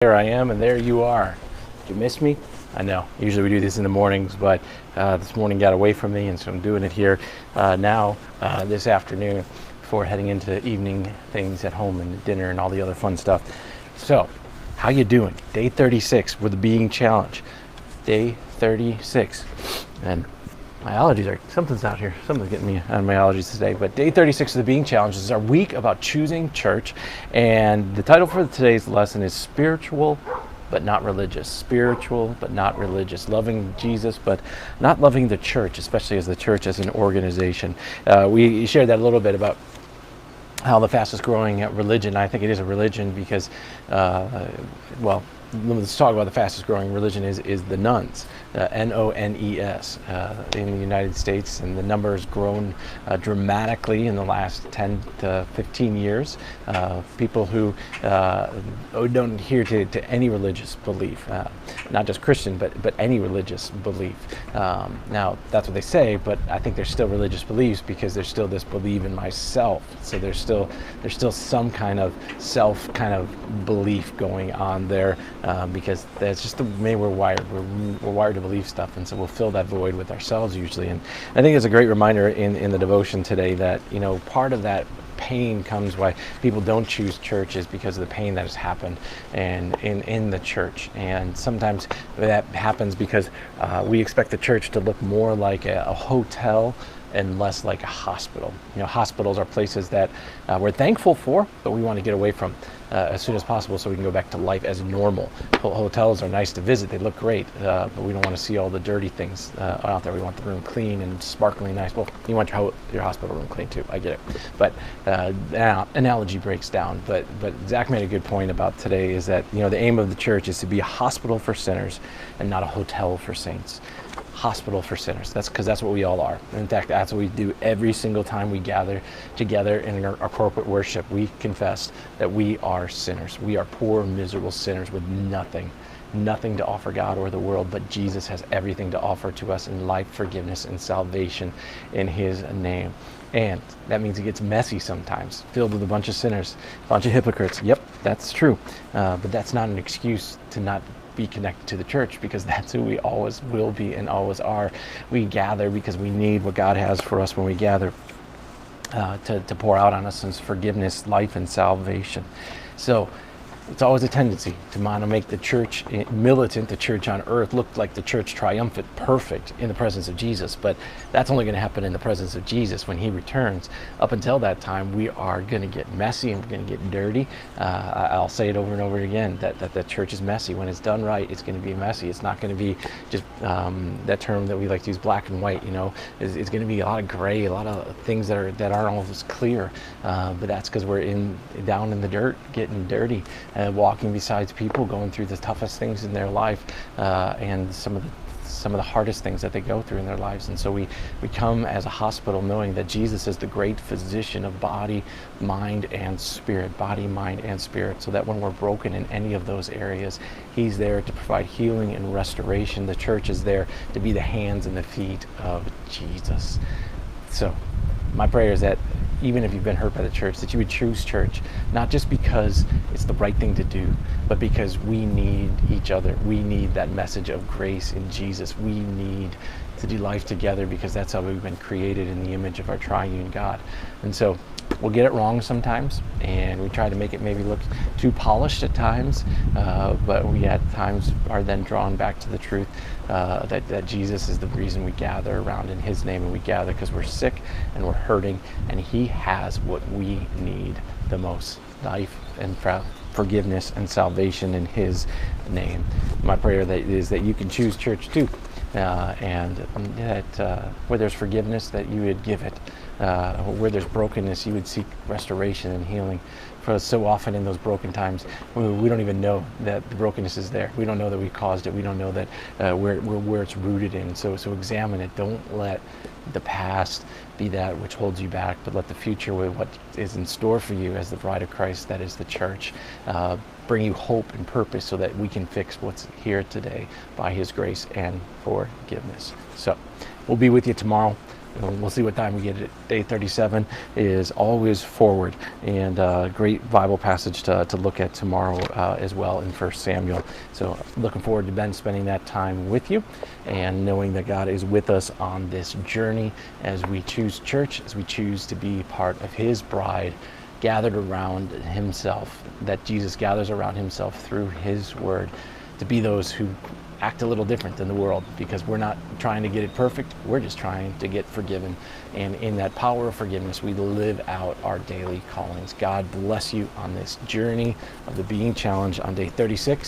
There I am, and there you are. Did you miss me? I know. Usually we do this in the mornings, but this morning got away from me, and so I'm doing it here now this afternoon before heading into evening things at home and dinner and all the other fun stuff. So, how you doing? Day 36 with the Being Challenge. Day 36. And my allergies are, something's out here. Something's getting me on my allergies today. But day 36 of the Being Challenge is our week about choosing church. And the title for today's lesson is Spiritual but Not Religious. Spiritual but not religious. Loving Jesus but not loving the church, especially as the church as an organization. We shared that a little bit about how the fastest growing religion, I think it is a religion because, let's talk about the fastest growing religion is the nuns, N-O-N-E-S, in the United States, and the number has grown dramatically in the last 10 to 15 years. People who don't adhere to any religious belief, not just Christian, but any religious belief. Now, that's what they say, but I think there's still religious beliefs because there's still this believe in myself. So there's still some kind of self kind of belief going on there. Because that's just the way we're wired. We're wired to believe stuff, and so we'll fill that void with ourselves usually. And I think it's a great reminder in the devotion today that, part of that pain comes why people don't choose church is because of the pain that has happened and in the church. And sometimes that happens because we expect the church to look more like a hotel and less like a hospital. Hospitals are places that we're thankful for, but we want to get away from as soon as possible so we can go back to life as normal. Hotels are nice to visit, they look great, but we don't want to see all the dirty things out there. We want the room clean and sparkling nice. Well, you want your hospital room clean too, I get it. But analogy breaks down. But Zach made a good point about today is that the aim of the church is to be a hospital for sinners and not a hotel for saints. Hospital for sinners. That's because that's what we all are. In fact, that's what we do every single time we gather together in our corporate worship. We confess that we are sinners. We are poor, miserable sinners with nothing to offer God or the world, but Jesus has everything to offer to us in life, forgiveness, and salvation in His name. And that means it gets messy sometimes, filled with a bunch of sinners, a bunch of hypocrites. Yep, that's true. But that's not an excuse to not be connected to the church, because that's who we always will be and always are. We gather because we need what God has for us when we gather to pour out on us His forgiveness, life, and salvation. So it's always a tendency to want to make the church militant, the church on earth, look like the church triumphant, perfect in the presence of Jesus. But that's only going to happen in the presence of Jesus when He returns. Up until that time, we are going to get messy and we're going to get dirty. I'll say it over and over again that the church is messy. When it's done right, it's going to be messy. It's not going to be just that term that we like to use, black and white. It's going to be a lot of gray, a lot of things that aren't always clear. But that's because we're down in the dirt, getting dirty. Walking beside people going through the toughest things in their life and some of the hardest things that they go through in their lives. And so we come as a hospital knowing that Jesus is the great physician of body, mind, and spirit, so that when we're broken in any of those areas, He's there to provide healing and restoration. The church is there to be the hands and the feet of Jesus. So my prayer is that even if you've been hurt by the church, that you would choose church, not just because it's the right thing to do, but because we need each other. We need that message of grace in Jesus. We need to do life together because that's how we've been created in the image of our triune God. And so we'll get it wrong sometimes, and we try to make it maybe look too polished at times, but we at times are then drawn back to the truth that Jesus is the reason we gather around in His name, and we gather because we're sick and we're hurting, and He has what we need the most: life and forgiveness and salvation in His name. My prayer is that you can choose church too, and that where there's forgiveness, that you would give it. Where there's brokenness, you would seek restoration and healing. For so often in those broken times, we don't even know that the brokenness is there. We don't know that we caused it. We don't know that where it's rooted in. So examine it. Don't let the past be that which holds you back, but let the future, with what is in store for you as the bride of Christ, that is the church, bring you hope and purpose so that we can fix what's here today by His grace and forgiveness. So we'll be with you tomorrow. we'll see what time we get at day 37, is always forward, and great Bible passage to look at tomorrow as well in 1 Samuel. So looking forward to Ben spending that time with you, and knowing that God is with us on this journey as we choose church, as we choose to be part of his bride, gathered around himself, that Jesus gathers around himself through his word, to be those who act a little different than the world, because we're not trying to get it perfect, we're just trying to get forgiven. And in that power of forgiveness, we live out our daily callings. God bless you on this journey of the Being Challenge on day 36.